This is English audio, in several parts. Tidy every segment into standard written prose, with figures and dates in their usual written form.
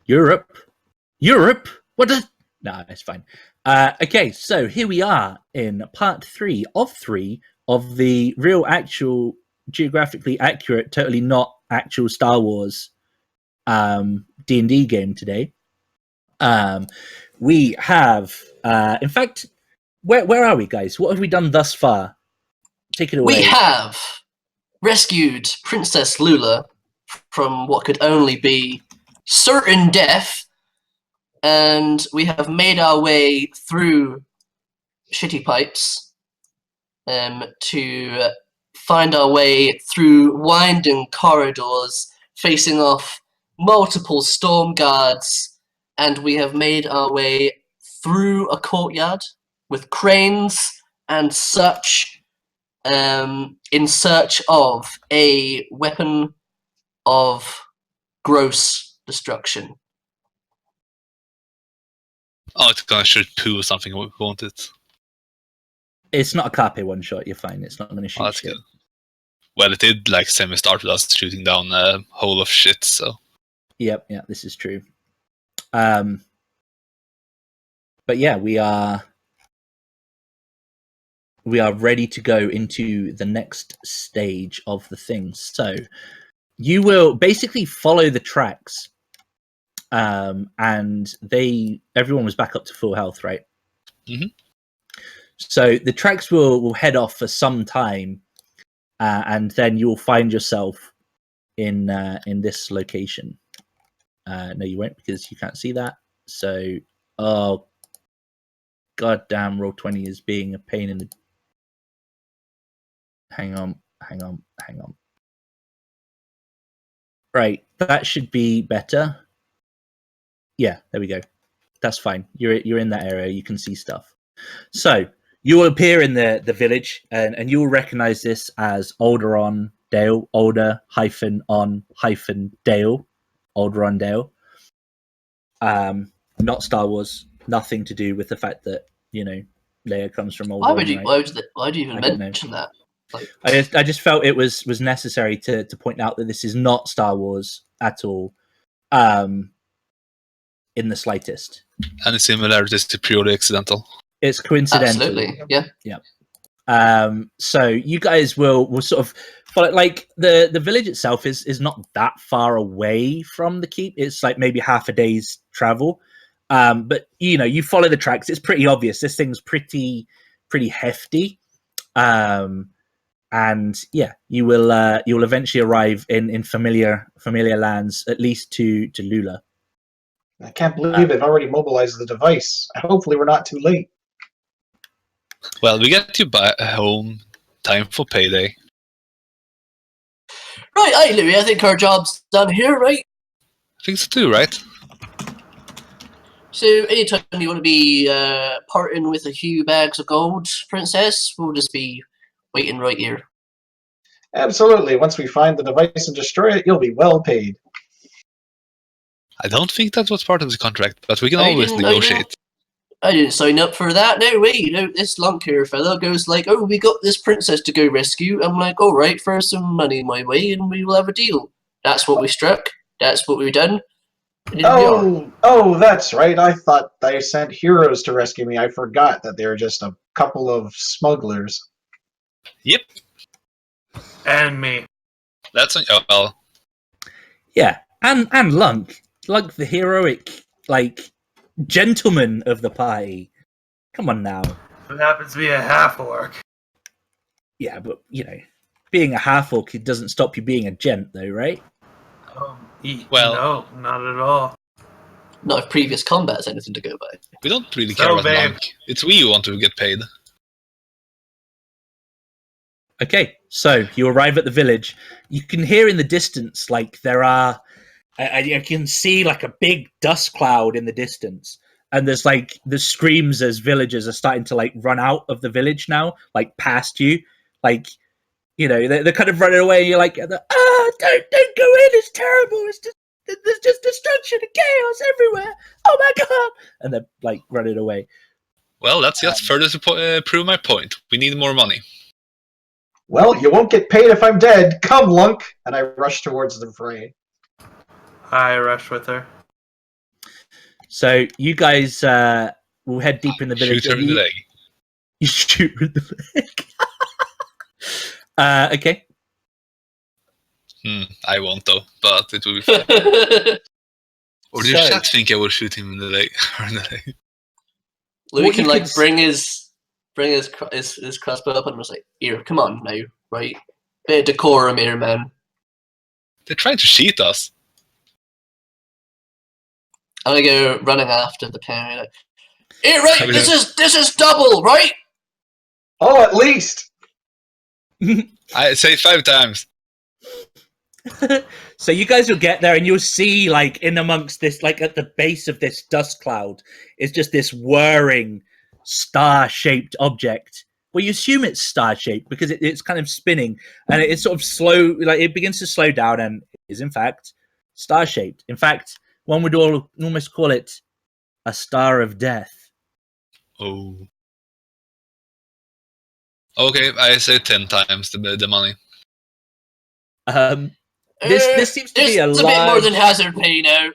Europe? Europe? What the? No, it's fine. Okay, so here we are in part 3 of the real, actual, geographically accurate, totally not actual Star Wars D&D game today. We have, in fact, where are we, guys? What have we done thus far? Take it away. We have rescued Princess Lula from what could only be certain death, and we have made our way through shitty pipes to find our way through winding corridors facing off multiple storm guards, and we have made our way through a courtyard with cranes and such, in search of a weapon of gross destruction. Oh, it's gonna shoot poo or something, won't it? It's not a Carpe one shot, you're fine. It's not going to shoot that's shit. good. Well, it did like semi-start with us shooting down a hole of shit, so... Yep, yeah, this is true. But yeah, we are ready to go into the next stage of the thing. So you will basically follow the tracks, and everyone was back up to full health, right? Mm-hmm. So the tracks will head off for some time, and then you'll find yourself in this location. No, you won't, because you can't see that. So, oh, goddamn, Roll20 is being a pain in the... Hang on. Right, that should be better. Yeah, there we go. That's fine. You're in that area. You can see stuff. So you will appear in the village, and you will recognize this as Alderaan Dale. Alder-on-Dale. Alderaan Dale. Not Star Wars. Nothing to do with the fact that, Leia comes from Alderaan. Why do you even mention that? Like... I just felt it was necessary to point out that this is not Star Wars at all, in the slightest. Any similarities to purely accidental? It's coincidental. Absolutely, yeah. So you guys will sort of follow, like the village itself is not that far away from the keep. It's like maybe half a day's travel. But you follow the tracks. It's pretty obvious. This thing's pretty hefty. And yeah, you'll eventually arrive in familiar lands, at least to Lula. I can't believe they've already mobilized the device. Hopefully we're not too late. Well, we get you back home. Time for payday. Right, aye, Louis, I think our job's done here, right? I think so too, right? So, anytime you want to be parting with a few bags of gold, Princess, we'll just be waiting right here. Absolutely. Once we find the device and destroy it, you'll be well paid. I don't think that was part of the contract, but we can always negotiate. I didn't sign up for that. No way. This long hair fella goes like, "Oh, we got this princess to go rescue." I'm like, "All right, throw some money my way, and we will have a deal." That's what we struck. That's what we've done. Oh, that's right. I thought they sent heroes to rescue me. I forgot that they were just a couple of smugglers. Yep. And me. That's well. Yeah, and Lunk, the heroic, gentleman of the party. Come on now. What happens to be a half-orc? Yeah, but, being a half-orc doesn't stop you being a gent, though, right? Well, no, not at all. Not if previous combat is anything to go by. We don't really care about Lunk. It's we who want to get paid. Okay, so you arrive at the village. You can hear in the distance, there are... you can see, a big dust cloud in the distance. And there's, the screams as villagers are starting to, run out of the village now, past you. They're kind of running away, and you're like, don't go in, it's terrible. There's just destruction and chaos everywhere. Oh, my God. And they're, running away. Well, that's just further to prove my point. We need more money. Well, you won't get paid if I'm dead. Come, Lunk! And I rush towards the fray. I rush with her. So you guys will head deeper in the village. Shoot her in the leg. You shoot her in the leg. Okay. I won't though, but it will be fun. Or do you So- chat think I will shoot him in the leg? Or in the leg? Louis What can you like could s- bring his crossbow up and was like, "Here, come on now, right? Bit of decorum here, man." They're trying to cheat us. I'm gonna go running after the parry. Like, "Here, right? Okay. This is double, right?" Oh, at least. I say 5 times. So you guys will get there and you'll see, like, in amongst this, like at the base of this dust cloud is just this whirring star-shaped object. Well, you assume it's star-shaped because it's kind of spinning and it's sort of slow, like it begins to slow down and is in fact star-shaped. In fact, one would almost call it a star of death. Oh. Okay, I say 10 times the money. This seems to be a It's a bit more large- than hazard pay now.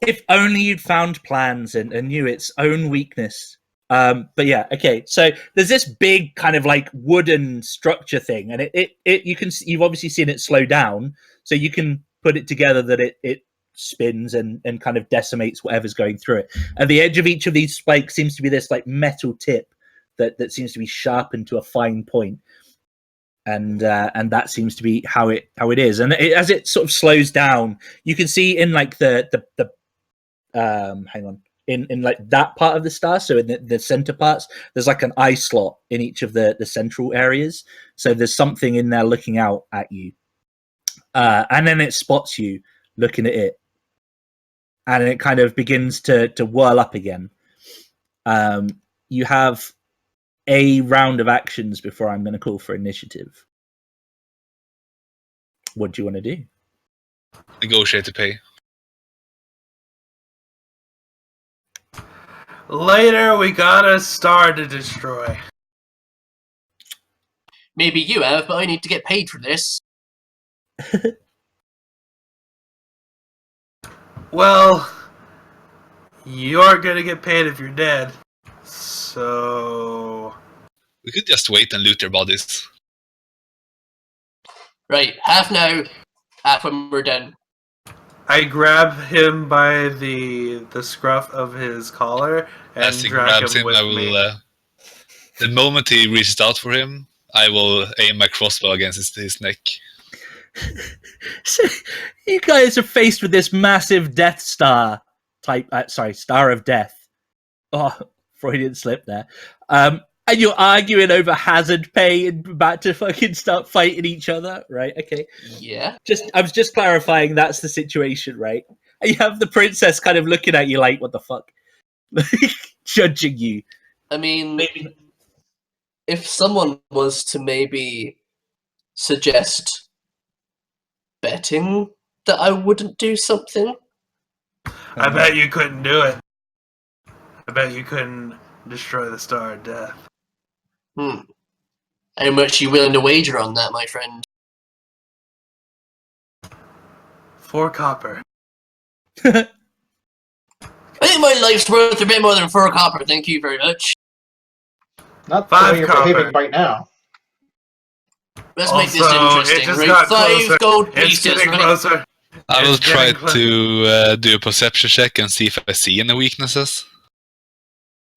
If only you'd found plans and knew its own weakness. But yeah, okay. So there's this big kind of like wooden structure thing, and you've obviously seen it slow down, so you can put it together that it spins and kind of decimates whatever's going through it. At the edge of each of these spikes seems to be this like metal tip that seems to be sharpened to a fine point. And that seems to be how it is. And as it sort of slows down, you can see in like the hang on, in like that part of the star. So in the center parts, there's like an eye slot in each of the central areas. So there's something in there looking out at you, and then it spots you looking at it, and it kind of begins to whirl up again. You have a round of actions before I'm going to call for initiative. What do you want to do? Negotiate to pay. Later, we got a star to destroy. Maybe you have, but I need to get paid for this. Well, you're gonna get paid if you're dead. So... We could just wait and loot their bodies. Right, half now, half when we're done. I grab him by the scruff of his collar and As he drag grabs him him, with I will. me. The moment he reaches out for him, I will aim my crossbow against his neck. So you guys are faced with this massive Death Star type, Star of Death. Oh, Freudian slip there. And you're arguing over hazard pay and about to fucking start fighting each other, right? Okay. Yeah. I was just clarifying that's the situation, right? And you have the princess kind of looking at you like, what the fuck? Judging you. I mean, Maybe if someone was to maybe suggest betting that I wouldn't do something, I bet you couldn't do it. I bet you couldn't destroy the Star of Death. how much are you willing to wager on that, my friend? 4 copper. I think my life's worth a bit more than 4 copper, thank you very much. Not the 5 way you're copper. behaving right now. Let's make this Also, it interesting, just right? got 5 closer. gold It's pieces, getting right? closer. I will It's try getting close. to do a perception check and see if I see any weaknesses.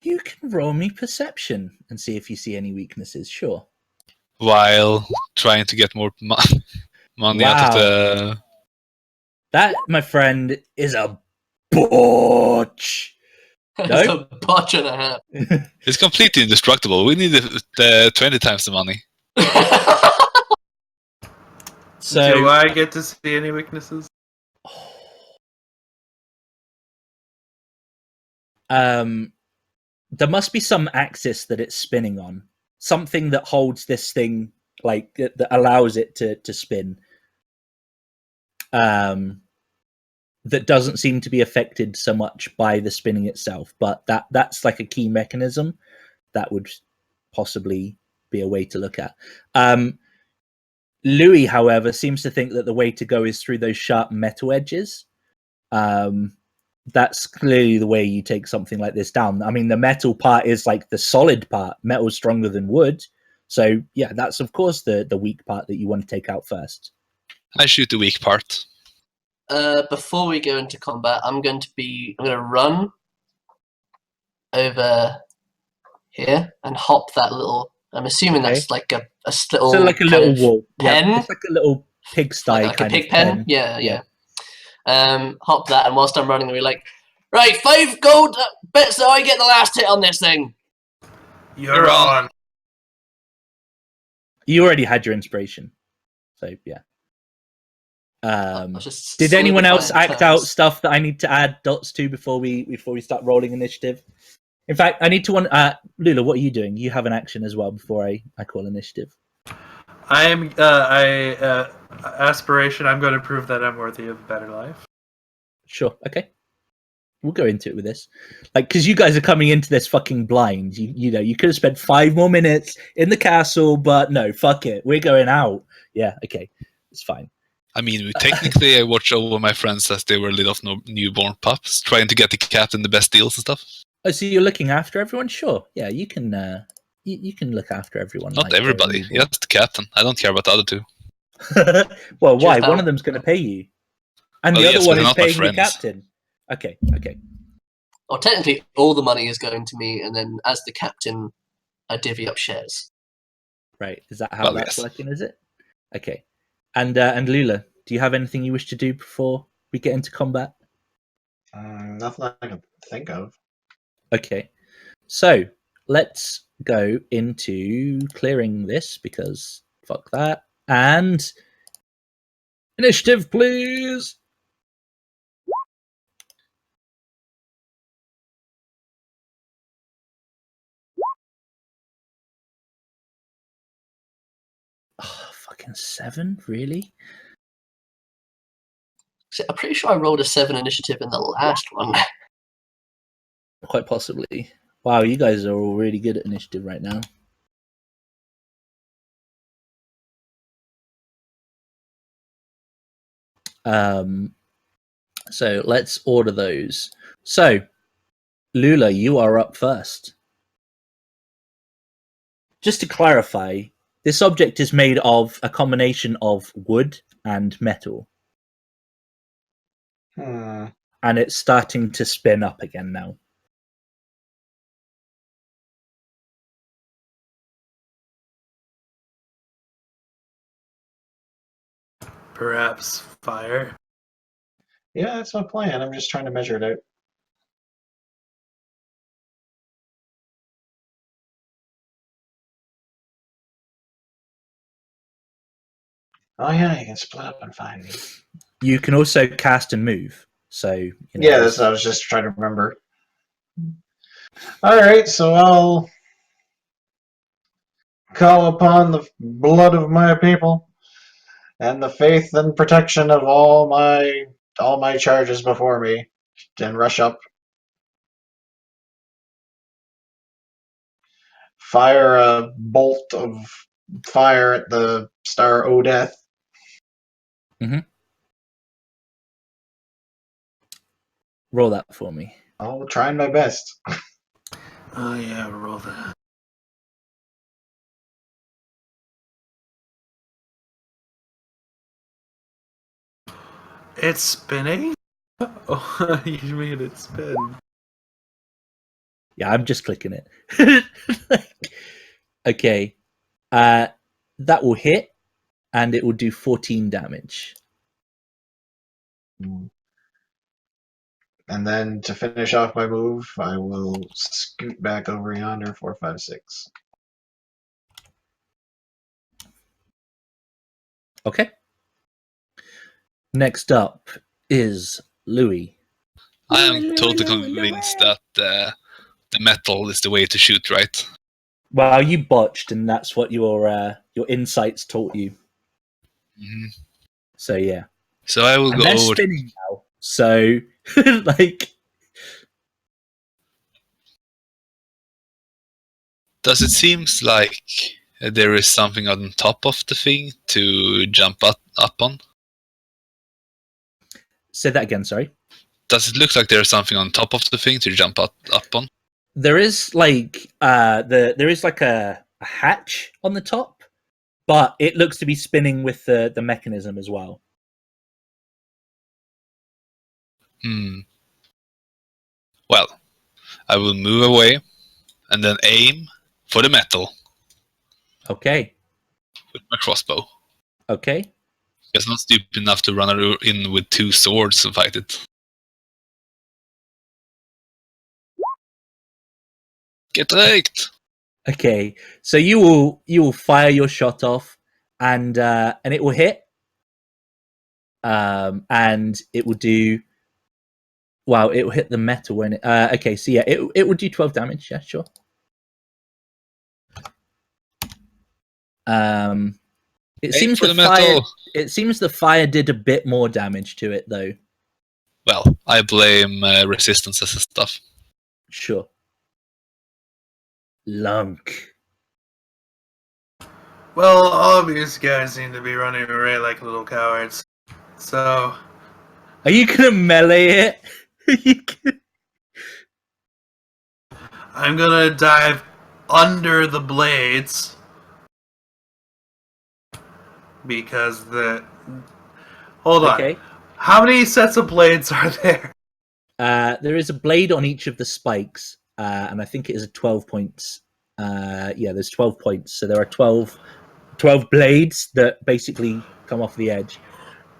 you can roll me perception and see if you see any weaknesses. Sure. While trying to get more money out of Wow. the. That, my friend, is a botch. It's a botch and a half. It's completely indestructible. We need the 20 times the money. So Do I get to see any weaknesses? there must be some axis that it's spinning on, something that holds this thing, like that allows it to spin. That doesn't seem to be affected so much by the spinning itself, but that's like a key mechanism that would possibly be a way to look at. Louis, however, seems to think that the way to go is through those sharp metal edges. that's clearly the way you take something like this down. I mean, the metal part is like the solid part. Metal's stronger than wood. So, yeah, that's, of course, the weak part that you want to take out first. I shoot the weak part. Before we go into combat, I'm going to run over here and hop that little. I'm assuming Okay. that's like a little. So, like a kind little of wall. pen. Yeah, it's like a little pigsty like kind a pig of pen. Yeah. Hop that, and whilst I'm running, we're like, right, 5 gold bits so I get the last hit on this thing. You're on. You already had your inspiration. So, yeah. Did anyone else act out stuff that I need to add dots to before we start rolling initiative? In fact, I need to Lula, what are you doing? You have an action as well before I call initiative. I'm aspiration. I'm going to prove that I'm worthy of a better life. Sure. Okay. We'll go into it with this, like, because you guys are coming into this fucking blind. You know, you could have spent 5 more minutes in the castle, but no, fuck it, we're going out. Yeah. Okay, it's fine. I mean, technically, I watch over my friends as they were little newborn pups, trying to get the captain the best deals and stuff. Oh, so you're looking after everyone? Sure. Yeah, you can. You can look after everyone. Not everybody. Just the captain. I don't care about the other 2. Well, why? One of them's going to pay you, and the other one is paying the captain. Okay. Well, technically, all the money is going to me, and then as the captain, I divvy up shares. Right. Is that how that's working? Is it? Okay. And Lula, do you have anything you wish to do before we get into combat? Nothing I can think of. Okay. So let's go into clearing this because fuck that. And initiative, please. Oh, fucking 7, really? I'm pretty sure I rolled a 7 initiative in the last one. Quite possibly. Wow, you guys are all really good at initiative right now. So let's order those. So, Lula, you are up first. Just to clarify, this object is made of a combination of wood and metal. And it's starting to spin up again now. Perhaps fire. Yeah, that's my plan. I'm just trying to measure it out. Oh yeah, you can split up and find me. You can also cast and move. So yeah, that's what I was just trying to remember. All right, so I'll call upon the blood of my people and the faith and protection of all my charges before me, and rush up. Fire a bolt of fire at the Star Odeth. Roll that for me. I'm trying my best. Oh yeah, roll that. It's spinning? Oh, you made it spin. Yeah, I'm just clicking it. Okay. That will hit, and it will do 14 damage. And then to finish off my move, I will scoot back over yonder 4, 5, 6. Okay. Next up is Louis. I am totally convinced that the metal is the way to shoot, right? Well, you botched, and that's what your insights taught you. So yeah. So I will go over. Spinning now. So like. Does it seems like there is something on top of the thing to jump up on? Say that again, sorry. Does it look like there's something on top of the thing to jump up on? There is like there is like a hatch on the top, but it looks to be spinning with the mechanism as well. Well, I will move away and then aim for the metal Okay. with my crossbow. Okay. It's not stupid enough to run in with 2 swords and fight it. Get raked! Okay. So you will fire your shot off, and it will hit. And it will do. Well, it will hit the metal when it. Okay. So yeah, it will do 12 damage. Yeah, sure. It seems the fire. It seems the fire did a bit more damage to it, though. Well, I blame resistances and stuff. Sure. Lunk. Well, all of these guys seem to be running away like little cowards. So, Are you gonna melee it? I'm gonna dive under the blades. Because Hold on. Okay. How many sets of blades are there? There is a blade on each of the spikes, and I think it is a 12 points. Yeah, there's 12 points, so there are 12 blades that basically come off the edge.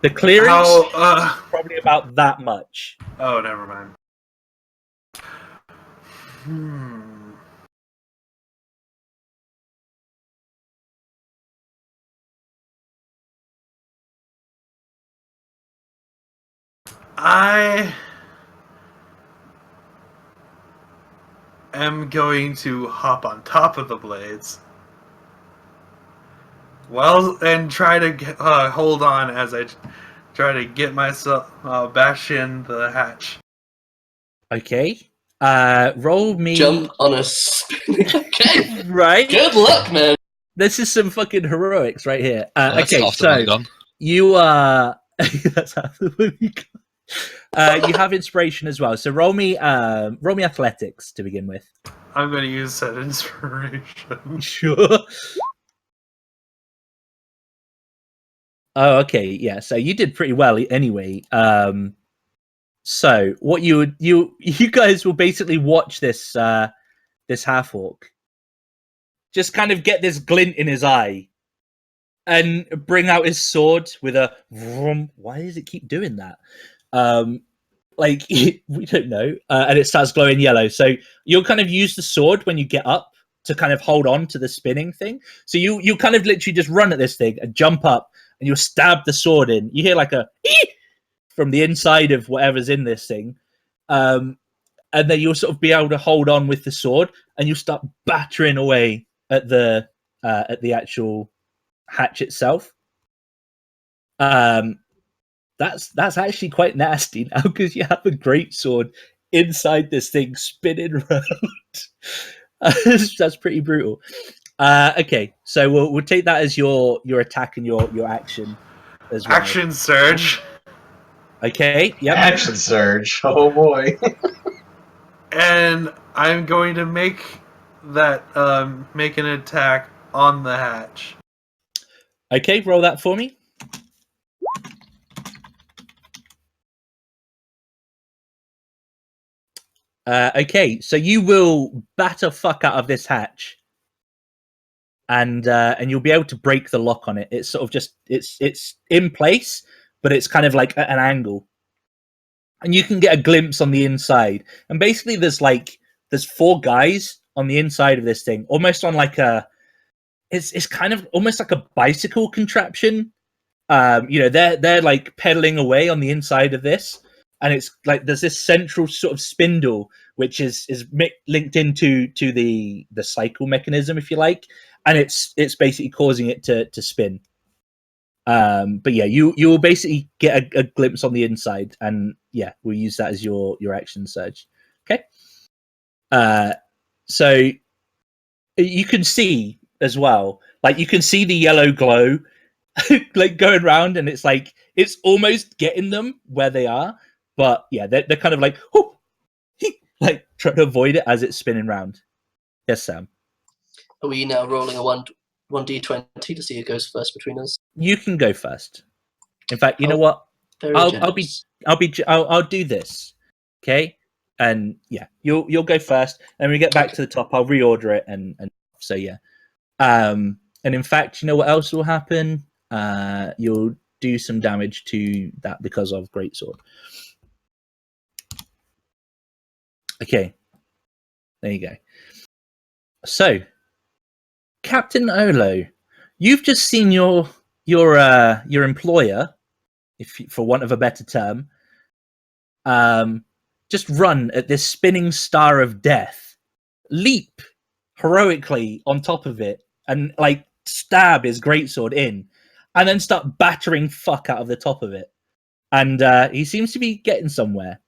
The clearance is probably about that much. Oh, never mind. I am going to hop on top of the blades. Well, and try to hold on as I try to get myself bash in the hatch. Okay. Roll me. Jump on a spinning. Okay. Right. Good luck, man. This is some fucking heroics right here. That's Okay, half the so money gone. you that's half the money gone. You have inspiration as well. So roll me athletics to begin with. I'm going to use that inspiration. Sure. Oh, okay, yeah. So you did pretty well anyway. So what you guys will basically watch this half orc just kind of get this glint in his eye and bring out his sword with a vroom. Why does it keep doing that? Like we don't know. And it starts glowing yellow. So you'll kind of use the sword when you get up to kind of hold on to the spinning thing. So you kind of literally just run at this thing and jump up and you'll stab the sword in. You hear like a from the inside of whatever's in this thing. And then you'll sort of be able to hold on with the sword and you'll start battering away at the actual hatch itself. That's actually quite nasty now because you have a great sword inside this thing spinning around. That's pretty brutal. Okay, so we'll take that as your attack and your action as well. Action surge. Okay, yep. Action surge. Oh boy. And I'm going to make that make an attack on the hatch. Okay, roll that for me. Okay, so you will batter fuck out of this hatch, and you'll be able to break the lock on it. It's sort of just it's in place, but it's kind of like at an angle, and you can get a glimpse on the inside. And basically, there's 4 guys on the inside of this thing, almost on like a. It's kind of almost like a bicycle contraption. They're like pedaling away on the inside of this. And it's like there's this central sort of spindle which is linked into the cycle mechanism, if you like, and it's basically causing it to spin. But yeah, you will basically get a glimpse on the inside, and yeah, we'll use that as your action surge. Okay. So you can see as well, like you can see the yellow glow, like going around, and it's like it's almost getting them where they are. But yeah, they're kind of like, whoop, like trying to avoid it as it's spinning round. Yes, Sam. Are we now rolling a 1d20 to see who goes first between us? You can go first. In fact, you know Oh, what? Very I'll generous. do this. Okay, and yeah, you'll go first, and when we get back Okay. to the top, I'll reorder it, and so yeah. And in fact, you know what else will happen? You'll do some damage to that because of Greatsword. Okay, there you go. So, Captain Olo, you've just seen your employer, for want of a better term, just run at this spinning star of death, leap heroically on top of it, and like stab his greatsword in, and then start battering fuck out of the top of it. And he seems to be getting somewhere.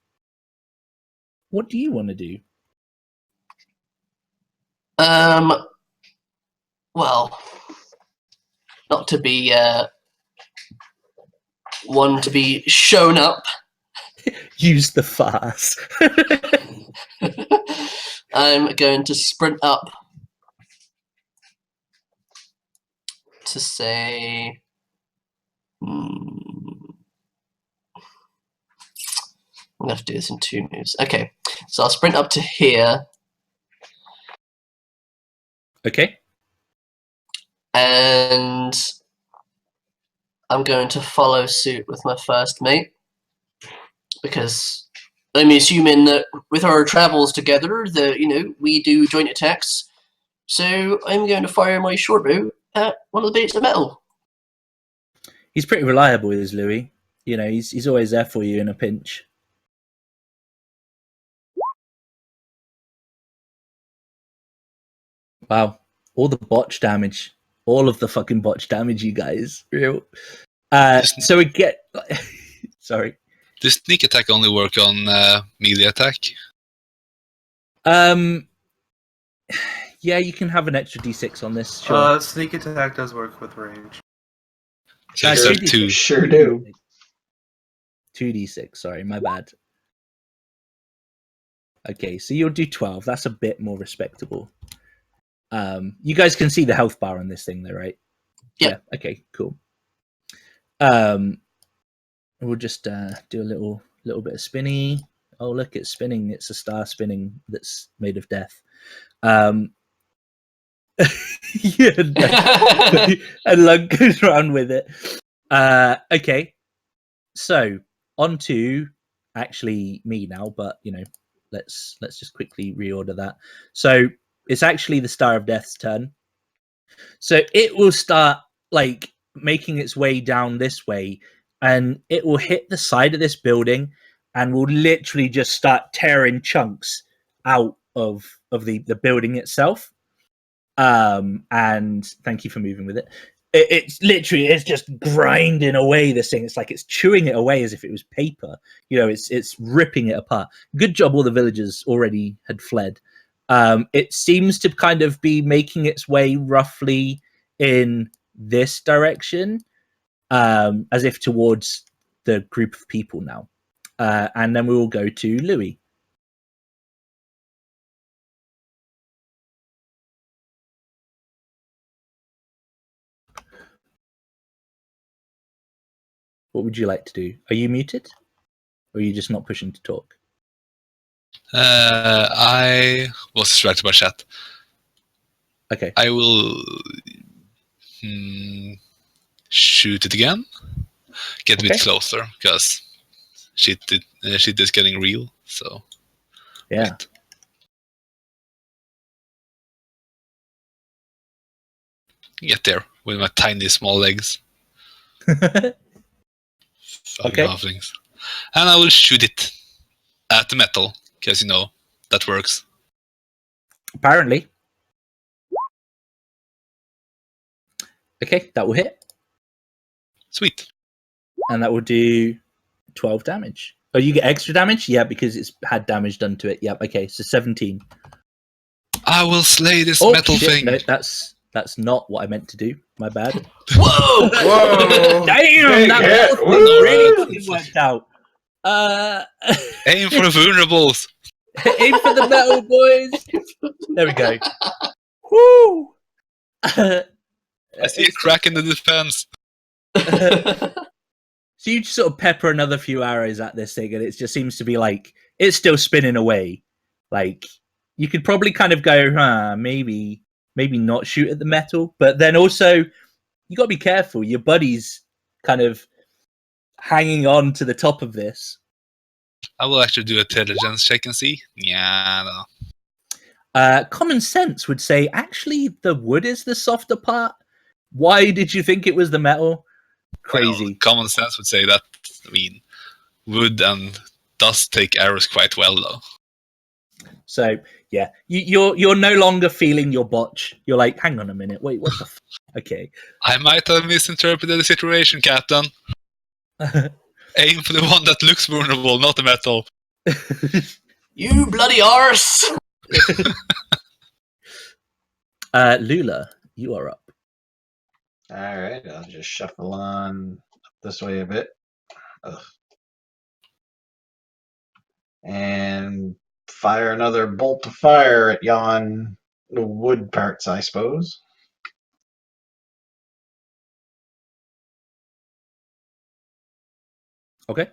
What do you want to do? Well, not to be one to be shown up. Use the farce. I'm going to sprint up to say. I'm going to have to do this in 2 moves. Okay, so I'll sprint up to here. Okay. And I'm going to follow suit with my first mate. Because I'm assuming that with our travels together, we do joint attacks. So I'm going to fire my short bow at one of the bits of metal. He's pretty reliable, is Louis. You know, he's always there for you in a pinch. Wow. All the botch damage. All of the fucking botch damage, you guys. Real. So we get... Sorry. Does sneak attack only work on melee attack? Yeah, you can have an extra d6 on this. Sure. Sneak attack does work with range. So I said 2. Sure do. 2d6, sorry, my bad. Okay, so you'll do 12. That's a bit more respectable. You guys can see the health bar on this thing though, right? Yeah. Okay, cool. We'll just do a little bit of spinny. Oh, look, it's spinning. It's a star spinning that's made of death. Yeah, and Lug goes around with it. Okay, so on to actually me now, but let's just quickly reorder that. So it's actually the Star of Death's turn. So it will start like making its way down this way, and it will hit the side of this building and will literally just start tearing chunks out of the building itself. And thank you for moving with it. It's just grinding away this thing. It's like it's chewing it away as if it was paper. It's ripping it apart. Good job all the villagers already had fled. It seems to kind of be making its way roughly in this direction, as if towards the group of people now. And then we will go to Louis. What would you like to do? Are you muted? Or are you just not pushing to talk? I was distracted by chat. Okay. I will shoot it again. Get a bit closer, because shit is getting real. So yeah. Wait. Get there with my tiny small legs. Okay. Things. And I will shoot it at the metal, because that works. Apparently. Okay, that will hit. Sweet. And that will do 12 damage. Oh, you get extra damage? Yeah, because it's had damage done to it. Yep, okay, so 17. I will slay this Oh, metal shit. thing. No, that's not what I meant to do. My bad. Whoa! Whoa! Damn, Big that hit. metal thing Woo! really fucking worked out. Aim for the vulnerables. Aim for the metal, boys. There we go. Woo! I see a crack in the defense. So you just sort of pepper another few arrows at this thing, and it just seems to be like it's still spinning away. Like you could probably kind of go, maybe not shoot at the metal, but then also you got to be careful. Your buddy's kind of hanging on to the top of this. I will actually do a intelligence check and see. Yeah, no. Common sense would say actually the wood is the softer part. Why did you think it was the metal? Crazy. Well, common sense would say that. I mean, wood and dust take arrows quite well, though. So yeah, you're no longer feeling your botch. You're like, hang on a minute, wait, what the? Okay. I might have misinterpreted the situation, Captain. Aim for the one that looks vulnerable, not the metal. You bloody arse! Lula, you are up. Alright, I'll just shuffle on up this way a bit. Ugh. And fire another bolt of fire at yon wood parts, I suppose. Okay.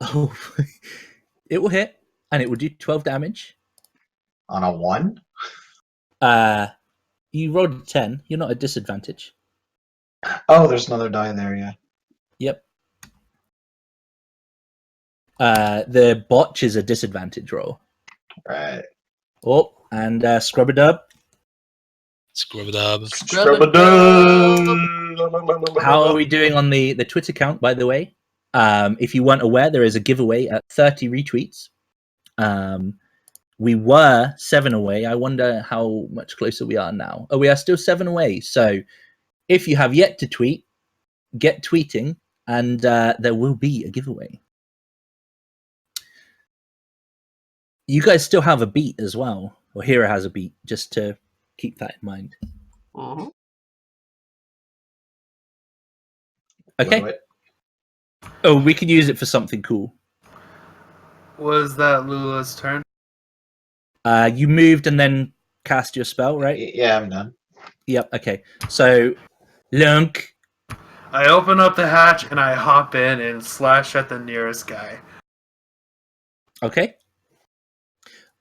Oh, it will hit, and it will do 12 damage. On a 1? You rolled a 10. You're not at disadvantage. Oh, there's another die there, yeah. Yep. The botch is a disadvantage roll. Right. Oh, and Scrub-a-dub. Scrub-a-dub. How are we doing on the Twitter count, by the way? If you weren't aware, there is a giveaway at 30 retweets. We were 7 away. I wonder how much closer we are now. Oh, we are still 7 away. So if you have yet to tweet, get tweeting, and there will be a giveaway. You guys still have a beat as well. Or Hera has a beat, just to keep that in mind. Mm-hmm. Okay. Oh, we can use it for something cool. Was that Lula's turn? You moved and then cast your spell, right? Yeah, I'm done. Yep, okay. So, Lunk. I open up the hatch and I hop in and slash at the nearest guy. Okay.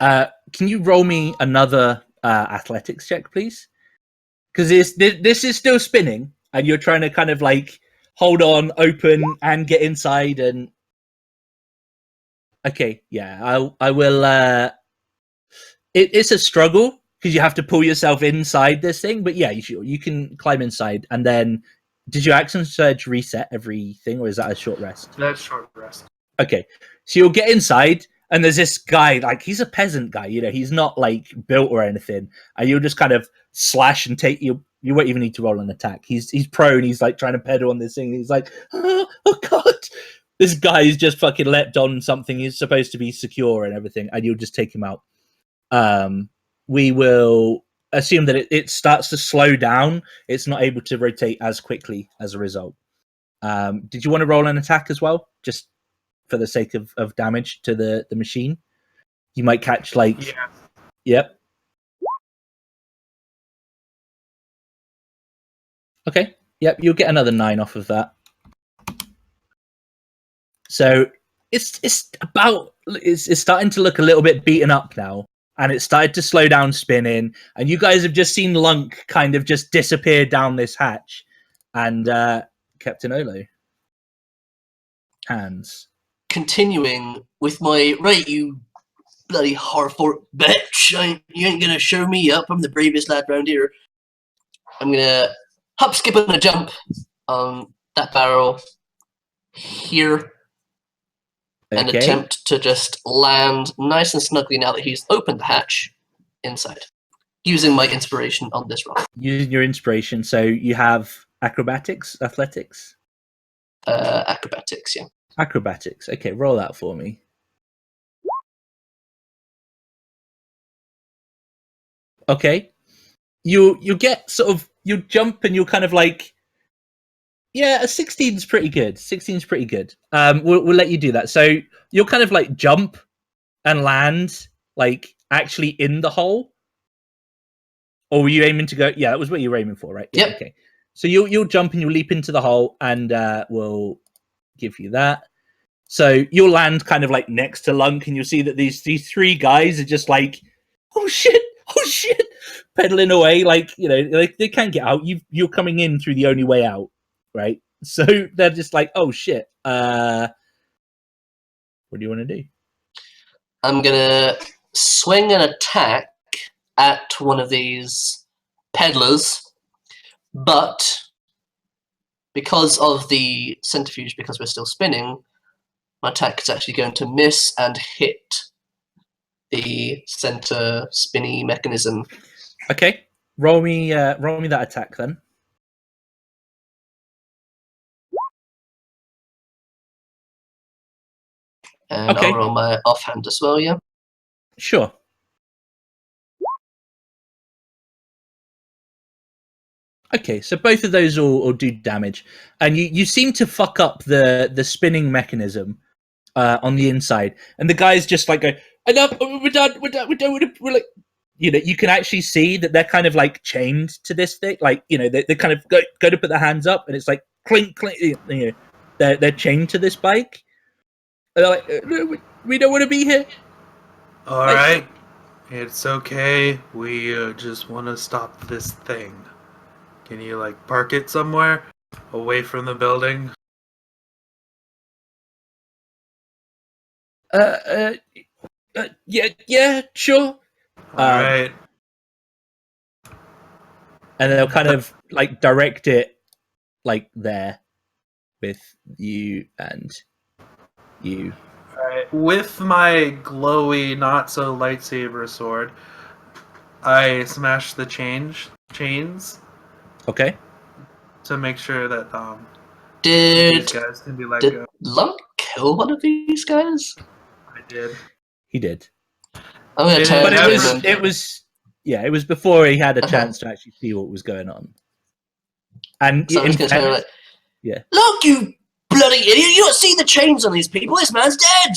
Can you roll me another athletics check, please? Because this is still spinning, and you're trying to kind of like hold on, open, and get inside. And okay, yeah, I will. It's a struggle because you have to pull yourself inside this thing, but yeah, you can climb inside. And then, did your action surge reset everything, or is that a short rest? That's short rest. Okay, so you'll get inside. And there's this guy, like, he's a peasant guy, you know, he's not, like, built or anything. And you'll just kind of slash and take you won't even need to roll an attack. He's prone, he's, like, trying to pedal on this thing. He's like, oh God. This guy's just fucking leapt on something he's supposed to be secure and everything, and you'll just take him out. We will assume that it starts to slow down. It's not able to rotate as quickly as a result. Did you want to roll an attack as well? Just for the sake of damage to the machine. You might catch like... Yeah. Yep. Okay. Yep, you'll get another 9 off of that. So it's starting to look a little bit beaten up now, and it started to slow down spinning, and you guys have just seen Lunk kind of just disappear down this hatch. And Captain Olo. Hands. Continuing with my right, you bloody Harfort bitch! You ain't gonna show me up. I'm the bravest lad round here. I'm gonna hop, skip, and a jump on that barrel here, and Okay. attempt to just land nice and snugly now that he's opened the hatch inside, using my inspiration on this roll. Using your inspiration, so you have acrobatics, athletics? Acrobatics, yeah. Acrobatics. Okay, roll that for me. Okay. You get sort of, you jump and you'll kind of like Yeah, a 16's pretty good. 16's pretty good. We'll let you do that. So you'll kind of like jump and land like actually in the hole. Or were you aiming to go? Yeah, that was what you were aiming for, right? Yeah, Yep. okay. So you'll jump and you'll leap into the hole, and we'll give you that. So you'll land kind of like next to Lunk, and you'll see that these three guys are just like, oh shit, pedaling away, like like they can't get out. You're coming in through the only way out, right? So they're just like, oh shit. What do you want to do? I'm gonna swing an attack at one of these peddlers, but because of the centrifuge, because we're still spinning, my attack is actually going to miss and hit the center spinny mechanism. Okay, roll me that attack then. And Okay. I'll roll my offhand as well, yeah? Sure. Okay, so both of those will do damage, and you seem to fuck up the spinning mechanism on the inside, and the guys just like go, enough, we're done, we're like, you can actually see that they're kind of like chained to this thing, like they kind of go to put their hands up, and it's like clink clink, they're chained to this bike. And they're like, no, we don't want to be here. All right, it's okay. We just want to stop this thing. Can you like park it somewhere away from the building? Yeah, sure. All right. And they'll kind of like direct it like there with you and you. Alright, with my glowy, not so lightsaber sword, I smash the chains Okay. to make sure that Did these guys can be let go. Lunk kill one of these guys? I did. He did. I'm gonna It turn But is- to Everyone- him. it was before he had a Uh-huh. chance to actually see what was going on. And So I'm in just gonna turn fairness, like, yeah. Look, you bloody idiot! You don't see the chains on these people. This man's dead.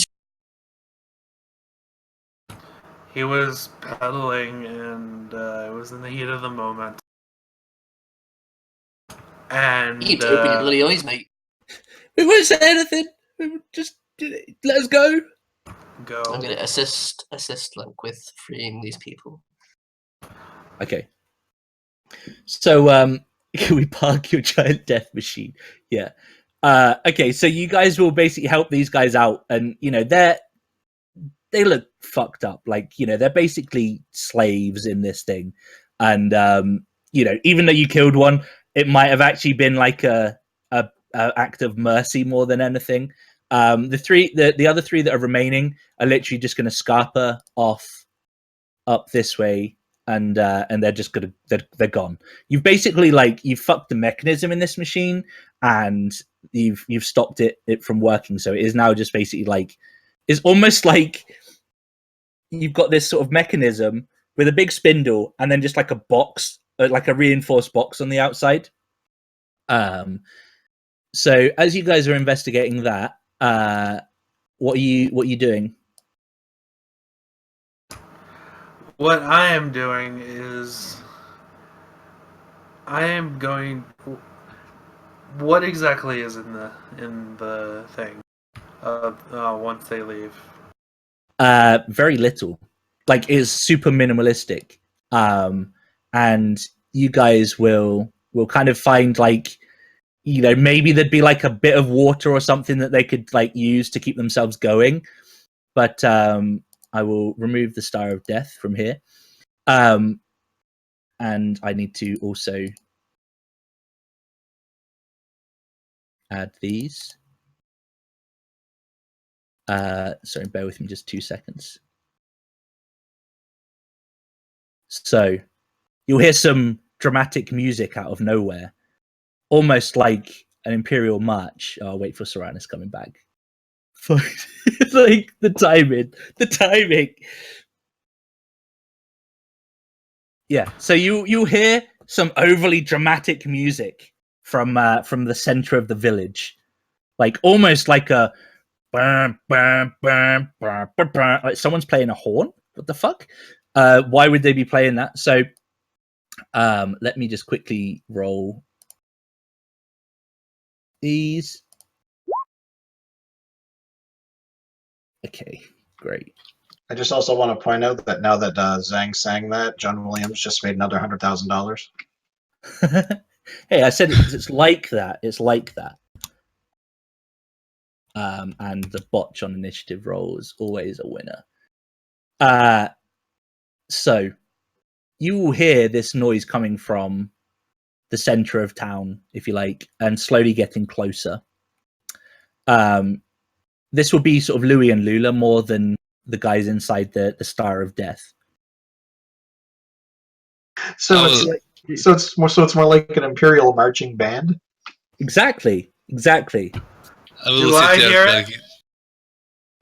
He was pedaling, and it was in the heat of the moment. And You open your bloody eyes, mate. we won't say anything. Just let us go. go. I'm gonna assist Lunk with freeing these people. Okay. So can we park your giant death machine? Yeah. Okay, so you guys will basically help these guys out, and they look fucked up. Like, they're basically slaves in this thing. And even though you killed one, it might have actually been like a act of mercy more than anything. The other three that are remaining are literally just going to scarper off up this way, and they're just gonna they're gone. You've basically you've fucked the mechanism in this machine, and you've stopped it from working. So it is now just basically it's almost like you've got this sort of mechanism with a big spindle and then just like a box, like a reinforced box on the outside. So as you guys are investigating that, what are you doing? What I am doing is I am going. What exactly is in the thing? Once they leave. Very little. Like, it's super minimalistic. And you guys will kind of find maybe there'd be like a bit of water or something that they could use to keep themselves going. But I will remove the Star of Death from here. And I need to also add these. Sorry, bear with me just 2 seconds. So you'll hear some dramatic music out of nowhere, almost like an Imperial march. I'll wait for Soranis coming back. It's like the timing. Yeah, so you hear some overly dramatic music from the center of the village, like almost like a like someone's playing a horn. What the fuck? Why would they be playing that? So let me just quickly roll these. Okay, great. I just also want to point out that now that Zhang sang that, John Williams just made another $100,000. Hey, I said it's like that. It's like that. And the botch on initiative roll is always a winner. So you will hear this noise coming from the center of town, if you like, and slowly getting closer. This will be sort of Louis and Lula more than the guys inside the Star of Death. So it's more like an imperial marching band. Exactly. I will Do sit I there hear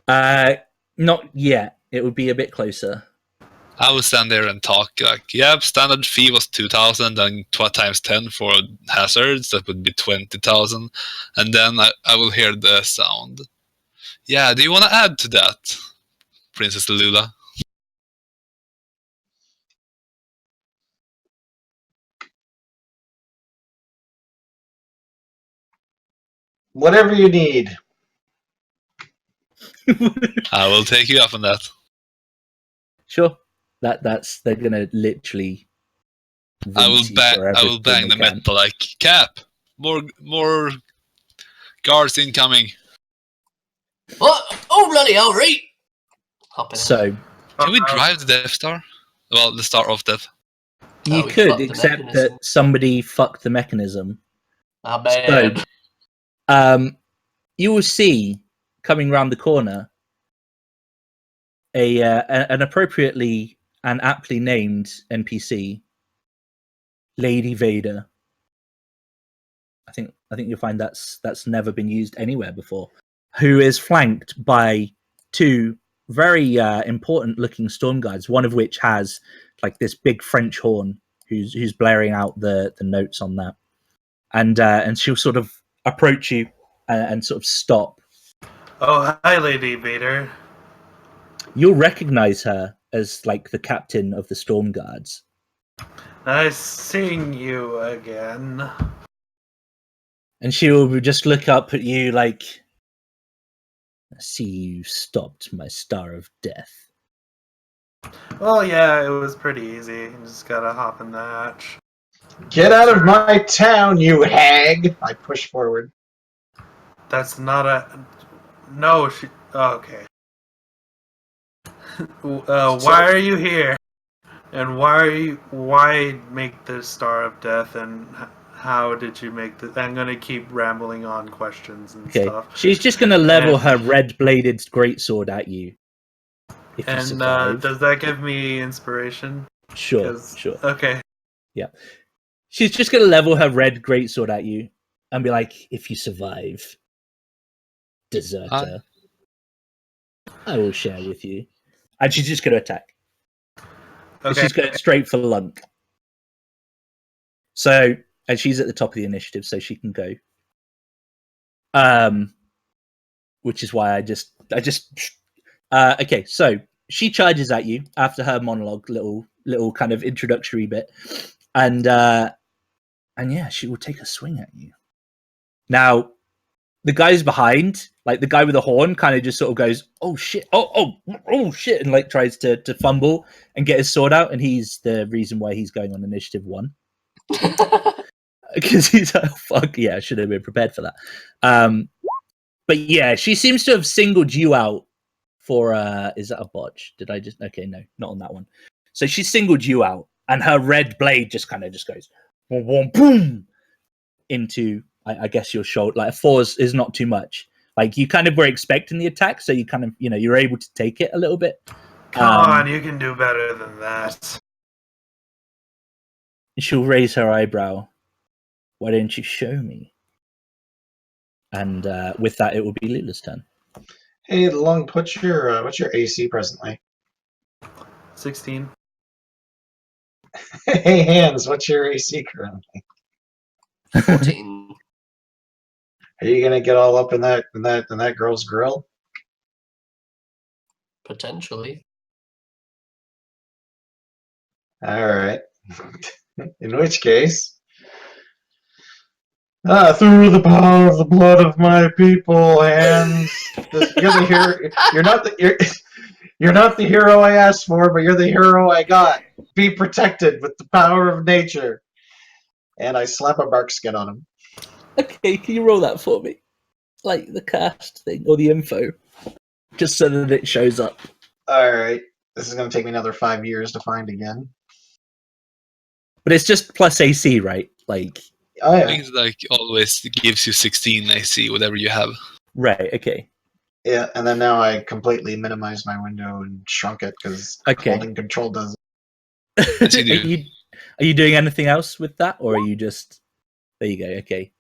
like, Not yet. It would be a bit closer. I will stand there and talk like, yep, standard fee was 2,000 and times 10 for hazards, that would be 20,000. And then I will hear the sound. Yeah, do you want to add to that, Princess Lula? Whatever you need. I will take you up on that. Sure. That's they're gonna literally. I will rinse you for bang everything the they can. metal like, Cap, more guards incoming. What? Oh, bloody hell, right! Hop in. So Can we drive the Death Star? Well, the Star of Death. you we could, fucked the except mechanism. that somebody fucked the mechanism. bad. You will see coming round the corner an appropriately and aptly named NPC, Lady Vader. I think you'll find that's never been used anywhere before. Who is flanked by two very important looking storm guards, one of which has like this big French horn who's blaring out the notes on that. And she'll sort of approach you and sort of stop. Oh, hi, Lady Vader. You'll recognize her as like the captain of the storm guards. Nice seeing you again. And she will just look up at you like, I see you stopped my Star of Death. Well, yeah, it was pretty easy. You just gotta hop in the hatch. Get out of my town, you hag! I push forward. That's not a... No, she... Oh, okay. Why are you here? And why make the Star of Death, and how did you make the... I'm gonna keep rambling on questions and stuff. She's just gonna level her red-bladed greatsword at you. If you And survive. does that give me inspiration? Sure. Okay. Yeah. She's just gonna level her red greatsword at you and be like, if you survive, deserter, I will share with you. And she's just gonna attack. Okay. She's going straight for Lunk. So, and she's at the top of the initiative, so she can go. Which is why I just okay, so she charges at you after her monologue, little kind of introductory bit. And yeah, she will take a swing at you. Now, the guys behind, like the guy with the horn, kind of just sort of goes, "Oh shit! Oh shit!" and like tries to fumble and get his sword out, and he's the reason why he's going on initiative 1 because he's like, oh, "Fuck yeah, I should have been prepared for that." But yeah, she seems to have singled you out for. Is that a botch? Did I just? Okay, no, not on that one. So she singled you out, and her red blade just goes boom, boom, boom into. I guess your shoulder. Like a 4 is not too much. Like you kind of were expecting the attack, so you kind of you're able to take it a little bit. Come on, you can do better than that. She'll raise her eyebrow. Why don't you show me? And with that, it will be Lula's turn. Hey, Lung, what's your AC presently? 16. Hey, Hands, what's your AC currently? 14. Are you gonna get all up in that girl's grill? Potentially. All right. In which case, through the power of the blood of my people, and you're the hero. You're not the hero I asked for, but you're the hero I got. Be protected with the power of nature. And I slap a bark skin on him. Okay, can you roll that for me? Like the cast thing or the info, just so that it shows up. All right. This is going to take me another 5 years to find again. But it's just plus AC, right? Like, Oh I yeah, think it's like always gives you 16 AC, whatever you have. right? Okay. yeah. And then now I completely minimized my window and shrunk it because Okay. holding control does. Yes, you do. Are you doing anything else with that, or are you just? There you go. Okay.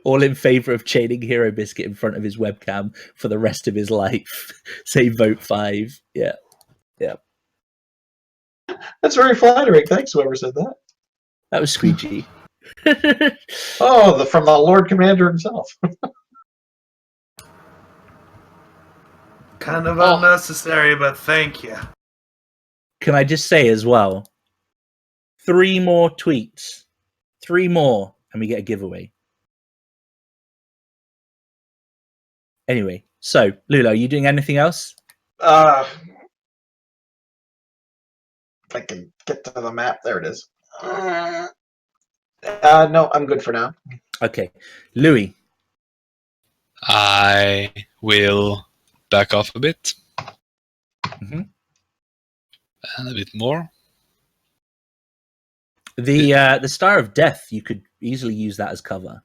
All in favor of chaining Hero Biscuit in front of his webcam for the rest of his life. Say vote 5. Yeah. That's very flattering. Thanks, whoever said that. That was Squeegee. Oh, from the Lord Commander himself. Kind of Oh. unnecessary, but thank you. Can I just say as well, 3 more tweets. 3 more, and we get a giveaway. Anyway, so, Lula, are you doing anything else? If I can get to the map, there it is. No, I'm good for now. Okay. Louis. I will back off a bit. Mhm. And a bit more. The Star of Death, you could easily use that as cover.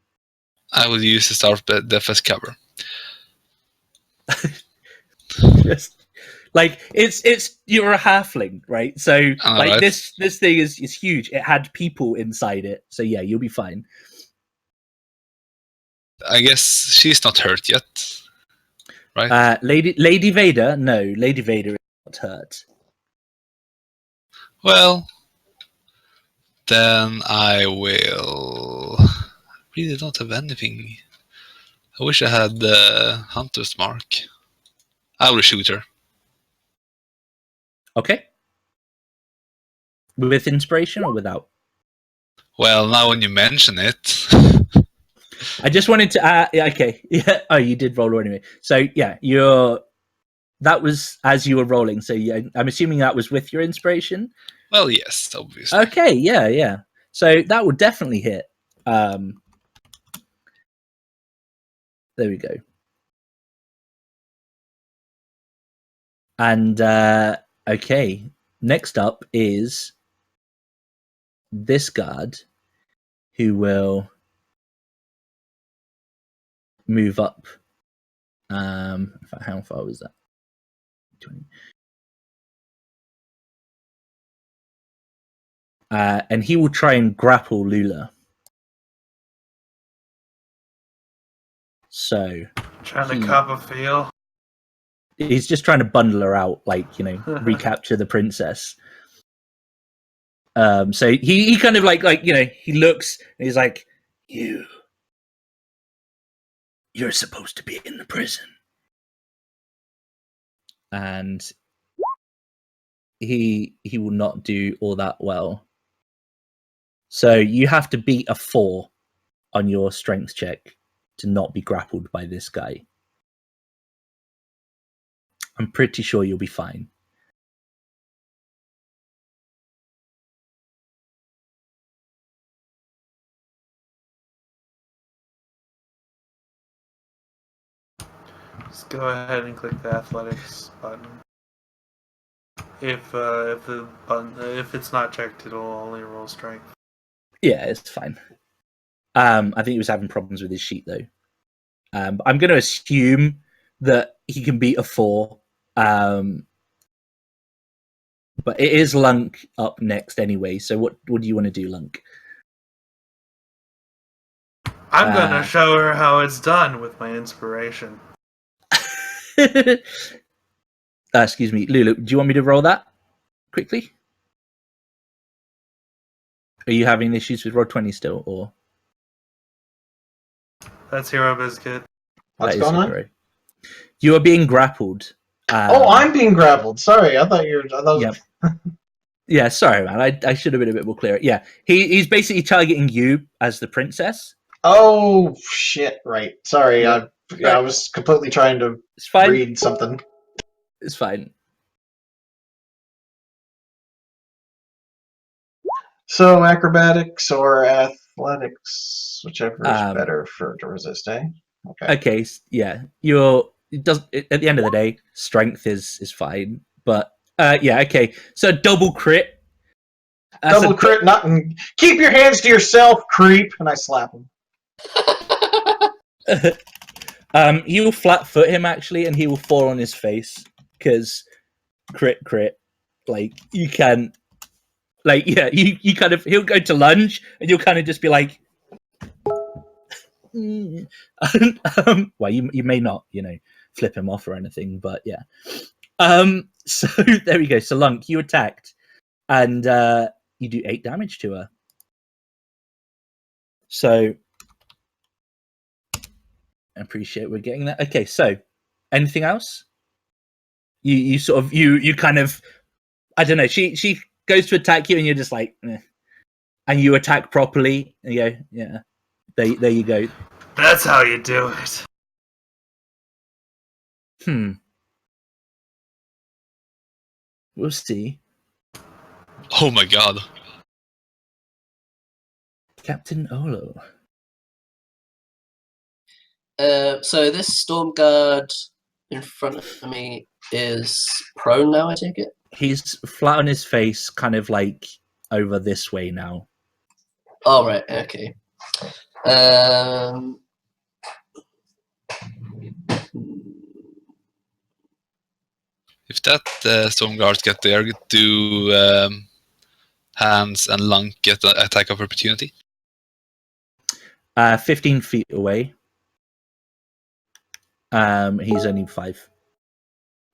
I will use the Star of Death as cover. Just like it's you're a halfling, right? So like right. this thing is huge. It had people inside it. So yeah, you'll be fine. I guess she's not hurt yet. Right? Lady Vader, no, Lady Vader is not hurt. Well, then I will. Really don't have anything. I wish I had the Hunter's Mark. I will shoot her. Okay. With inspiration or without? Well, now when you mention it. I just wanted to okay. Yeah. Oh, you did roll anyway. So yeah, that was as you were rolling. So yeah, I'm assuming that was with your inspiration. Well, yes, obviously. Okay, yeah. So that would definitely hit. There we go. And okay, next up is this guard who will move up. How far was that? 20. And he will try and grapple Lula. So Trying to cup a feel. he's just trying to bundle her out, like, recapture the princess. So he kind of like he looks and he's like, you're supposed to be in the prison. And he will not do all that well. So you have to beat a 4 on your strength check to not be grappled by this guy. I'm pretty sure you'll be fine. Just go ahead and click the athletics button. If it's not checked, it'll only roll strength. Yeah, it's fine. I think he was having problems with his sheet though. I'm going to assume that he can beat a 4. But it is Lunk up next anyway. So what do you want to do, Lunk? I'm gonna show her how it's done with my inspiration. Excuse me, Lulu. Do you want me to roll that quickly? Are you having issues with Roll20 still, or That's Hero Biscuit. What's that is going on? Hero? You are being grappled. Oh, I'm being grappled. Sorry, I thought you were. I thought Yep. Yeah, sorry, man. I should have been a bit more clear. Yeah, he's basically targeting you as the princess. Oh shit! Right. Sorry. Yeah. I was completely trying to It's fine. read something. It's fine. So acrobatics or athletics, whichever is Um, better for to resist, eh? Okay. Okay, yeah. At the end of the day, strength is fine. But yeah, okay. So double crit. That's Double crit, nothing. Keep your hands to yourself, creep! And I slap him. He will flat foot him actually, and he will fall on his face because crit. Like you can, like yeah, you kind of he'll go to lunge, and you'll kind of just be like, well, you may not, flip him off or anything, but yeah. So there we go. So Lunk, you attacked, and you do 8 damage to her. So I appreciate we're getting that. Okay, so anything else? You sort of you kind of, I don't know. She goes to attack you, and you're just like, eh. And you attack properly. And you go, yeah. There you go. That's how you do it. We'll see. Oh my god. Captain Olo. So this storm guard in front of me is prone now, I take it? He's flat on his face, kind of like over this way now. Oh, right, okay. If that storm guards get there, do Hans and Lunk get an attack of opportunity? 15 feet away. He's only 5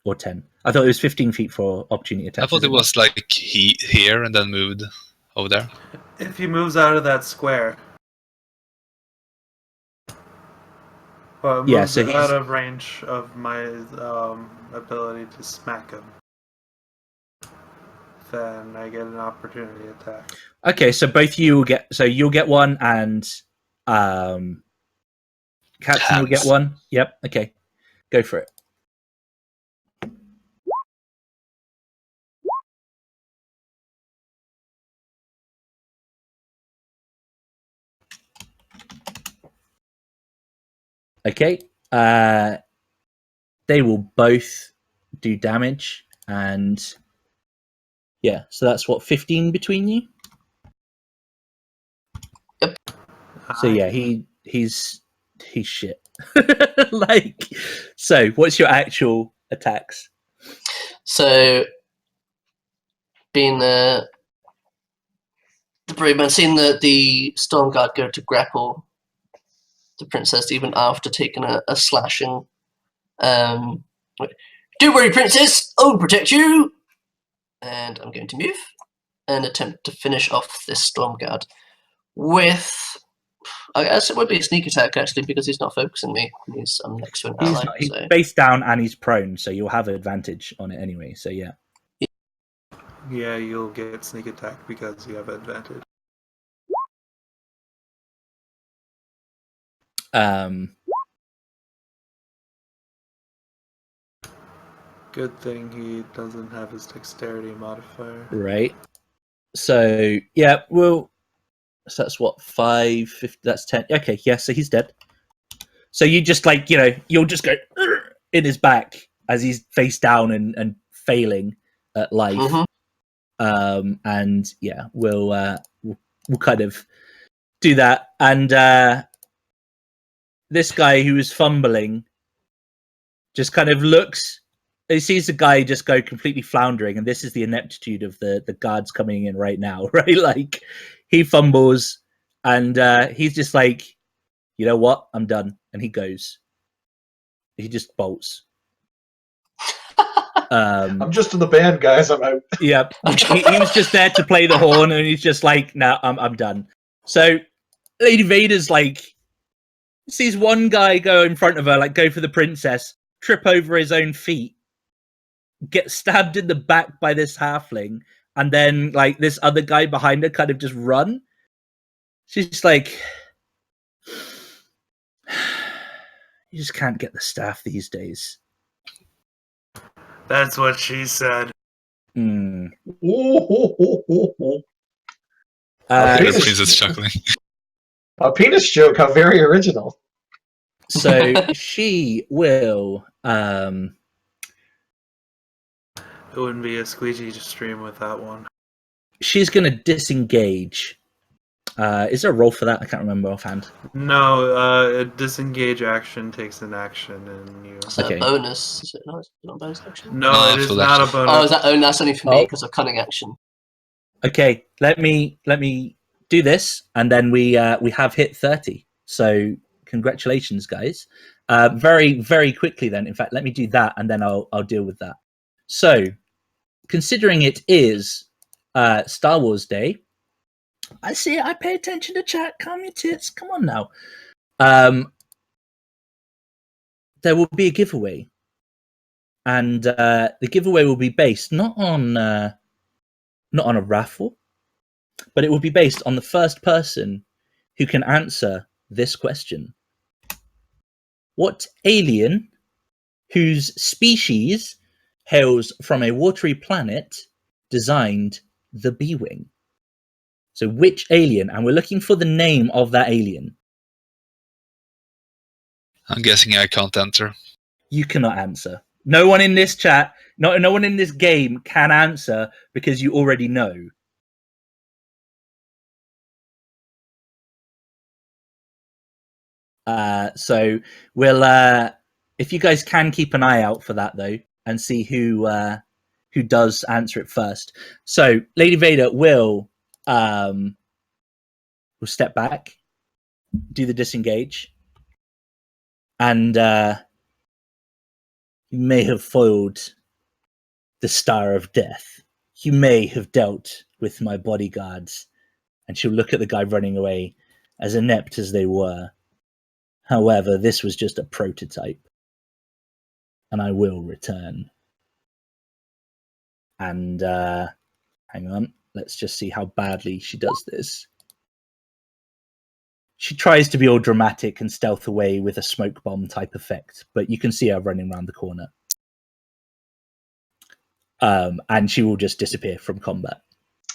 or 10. I thought it was 15 feet for opportunity attack. I thought it was like he here and then moved over there. If he moves out of that square. Well, it Yeah, moves so he's- out of range of my ability to smack him. Then I get an opportunity attack. Okay, so both you will get. So you'll get one, and Captain will get Hans. one. Yep. Okay, go for it. Okay. They will both do damage, and yeah, so that's what, 15 between you. So yeah, he's shit. Like, so what's your actual attacks? So, being the brave man, seeing the storm guard go to grapple the princess even after taking a slashing. Don't worry, princess, I'll protect you. And I'm going to move and attempt to finish off this storm guard with. I guess it would be a sneak attack actually because he's not focusing me. I'm next to an ally. He's So. face down and he's prone, so you'll have advantage on it anyway. So yeah. Yeah, you'll get sneak attack because you have advantage. Good thing he doesn't have his dexterity modifier. Right. So yeah, well, so that's what, 5, 50, that's 10. Okay, yeah, so he's dead. So you just like, you'll just go in his back as he's face down and failing at life. Mm-hmm. And yeah, we'll kind of do that. And this guy who is fumbling just kind of looks. He sees the guy just go completely floundering, and this is the ineptitude of the guards coming in right now, right? Like, he fumbles, and he's just like, you know what? I'm done. And he goes. He just bolts. I'm just in the band, guys. Yeah, he was just there to play the horn, and he's just like, "No, I'm done." So Lady Vader's like sees one guy go in front of her, like go for the princess, trip over his own feet, get stabbed in the back by this halfling, and then like this other guy behind her kind of just run. She's just like, you just can't get the staff these days. That's what she said. Mm. The Penis- princess chuckling. A penis joke, how very original. So she will It wouldn't be a squeegee stream with that one. she's gonna disengage. Is there a roll for that? I can't remember offhand. No, a disengage action takes an action, and you. Is that Okay. a bonus? Is it not a bonus action? No, No, it is full not a action. bonus. Oh, is that? Oh, that's only for me Oh. because of cunning action. Okay, let me do this, and then we have hit 30. So congratulations, guys. Very very quickly then. In fact, let me do that, and then I'll deal with that. So, considering it is Star Wars Day, I see it. I pay attention to chat. Calm your tits. Come on now. There will be a giveaway, and the giveaway will be based not on a raffle, but it will be based on the first person who can answer this question. What alien whose species hails from a watery planet designed the B-Wing? So which alien? And we're looking for the name of that alien. I'm guessing I can't enter. You cannot answer. No one in this chat, no one in this game can answer because you already know. So we'll if you guys can keep an eye out for that though, and see who does answer it first. So Lady Vader will step back, do the disengage, and you may have foiled the Star of Death. You may have dealt with my bodyguards. And she'll look at the guy running away, as inept as they were. However, this was just a prototype. And I will return. And hang on, let's just see how badly she does this. She tries to be all dramatic and stealth away with a smoke bomb type effect, but you can see her running around the corner. And she will just disappear from combat.